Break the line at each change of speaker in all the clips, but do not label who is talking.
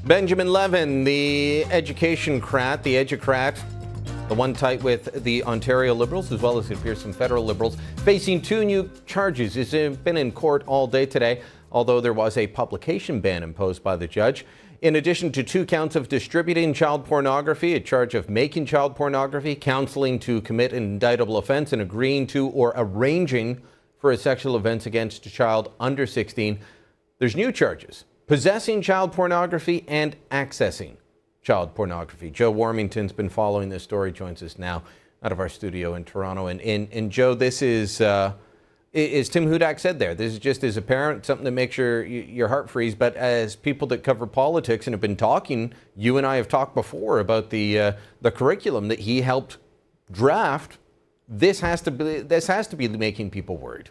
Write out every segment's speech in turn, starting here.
Benjamin Levin, the education-crat, the educrat, the one tight with the Ontario Liberals, as well as it appears some federal Liberals, facing two new charges. He's been in court all day today, although there was a publication ban imposed by the judge. In addition to 2 counts of distributing child pornography, a charge of making child pornography, counseling to commit an indictable offense, and agreeing to or arranging for a sexual offense against a child under 16, there's new charges: possessing child pornography and accessing child pornography. Joe Warmington's been following this story, joins us now out of our studio in Toronto. And Joe, this is, as Tim Hudak said there, this is just as a parent, something that makes your heart freeze. But as people that cover politics and have been talking, you and I have talked before about the curriculum that he helped draft. This has to be making people worried.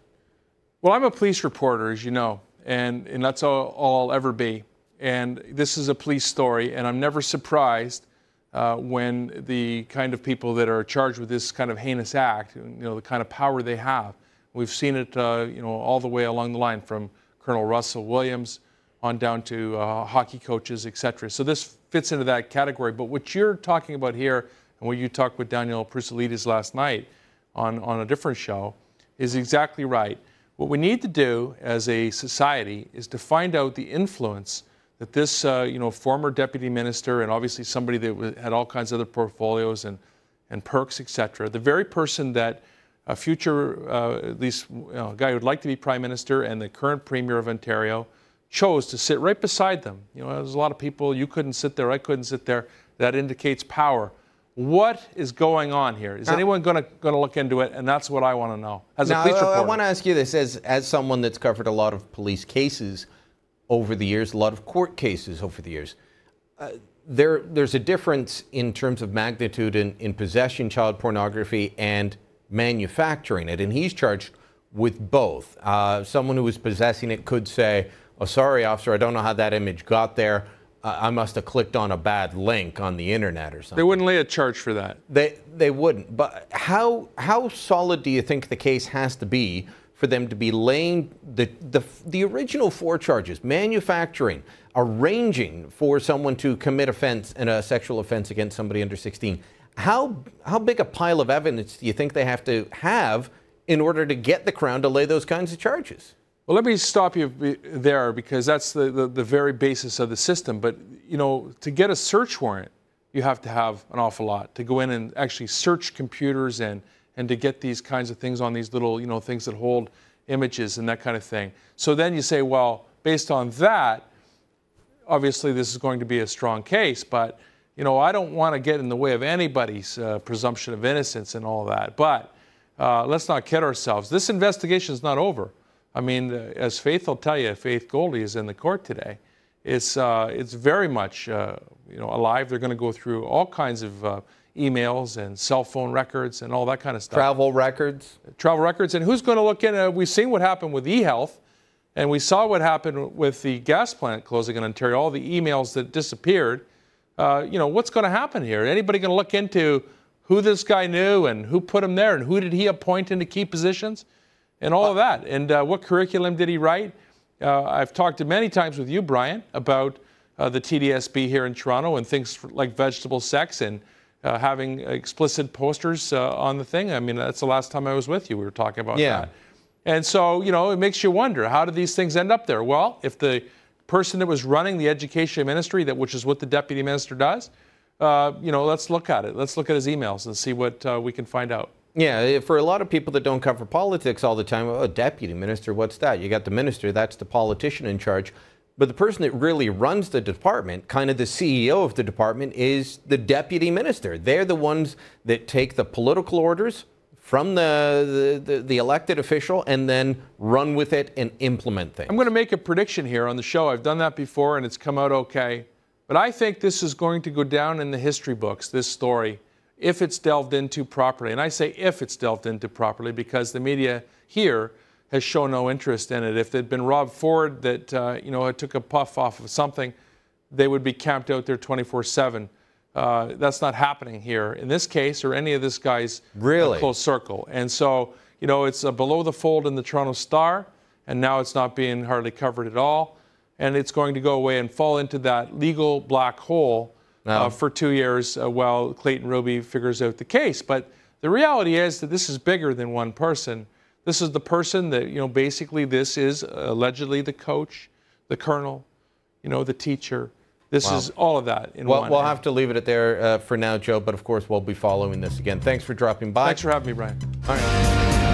Well, I'm a police reporter, as you know, and that's all I'll ever be. And this is a police story, and I'm never surprised when the kind of people that are charged with this kind of heinous act, the kind of power they have. We've seen it, all the way along the line, from Colonel Russell Williams on down to hockey coaches, etc. So this fits into that category. But what you're talking about here, and what you talked with Daniel Prusalides last night on a different show, is exactly right. What we need to do as a society is to find out the influence that this, former deputy minister, and obviously somebody that had all kinds of other portfolios and perks, etc., the very person that a future, at least guy who would like to be prime minister and the current premier of Ontario chose to sit right beside them. There's a lot of people, you couldn't sit there, I couldn't sit there. That indicates power. What is going on here? Is anyone going to look into it? And that's what I want to know as a police reporter.
I want to ask you this, as someone that's covered a lot of police cases over the years, a lot of court cases over the years. There's a difference in terms of magnitude in possessing child pornography and manufacturing it, and he's charged with both. Someone who was possessing it could say, "Oh, sorry, officer, I don't know how that image got there. I must have clicked on a bad link on the internet or something."
They wouldn't lay a charge for that.
They wouldn't. But how solid do you think the case has to be for them to be laying the original 4 charges: manufacturing, arranging for someone to commit a sexual offense against somebody under 16? How big a pile of evidence do you think they have to have in order to get the Crown to lay those kinds of charges?
Well, let me stop you there, because that's the very basis of the system. But, to get a search warrant, you have to have an awful lot to go in and actually search computers and to get these kinds of things on these little, things that hold images and that kind of thing. So then you say, well, based on that, obviously this is going to be a strong case, but, I don't want to get in the way of anybody's presumption of innocence and all that. But let's not kid ourselves. This investigation is not over. I mean, as Faith will tell you, Faith Goldie is in the court today. It's very much alive. They're going to go through all kinds of emails and cell phone records and all that kind of stuff.
Travel records.
Travel records. And who's going to look in? We've seen what happened with eHealth, and we saw what happened with the gas plant closing in Ontario, all the emails that disappeared. What's going to happen here? Anybody going to look into who this guy knew and who put him there and who did he appoint into key positions? And all of that. And what curriculum did he write? I've talked many times with you, Brian, about the TDSB here in Toronto and things like vegetable sex and having explicit posters on the thing. I mean, that's the last time I was with you. We were talking about that. And so, it makes you wonder, how did these things end up there? Well, if the person that was running the education ministry, which is what the deputy minister does, let's look at it. Let's look at his emails and see what we can find out.
Yeah, for a lot of people that don't cover politics all the time, oh, deputy minister, what's that? You got the minister, that's the politician in charge. But the person that really runs the department, kind of the CEO of the department, is the deputy minister. They're the ones that take the political orders from the elected official and then run with it and implement things.
I'm going to make a prediction here on the show. I've done that before and it's come out okay. But I think this is going to go down in the history books, this story, if it's delved into properly. And I say if it's delved into properly because the media here has shown no interest in it. If there'd been Rob Ford that, had took a puff off of something, they would be camped out there 24/7. That's not happening here in this case or any of this guy's close circle. And so, it's below the fold in the Toronto Star, and now it's not being hardly covered at all. and it's going to go away and fall into that legal black hole for 2 years while Clayton Ruby figures out the case. But the reality is that this is bigger than one person. This is the person that, you know, basically this is allegedly the coach, the colonel, you know, the teacher. This is all of that in one.
We'll have to leave it at there for now, Joe, but of course we'll be following this again. Thanks for dropping by.
Thanks for having me, Brian.
All right.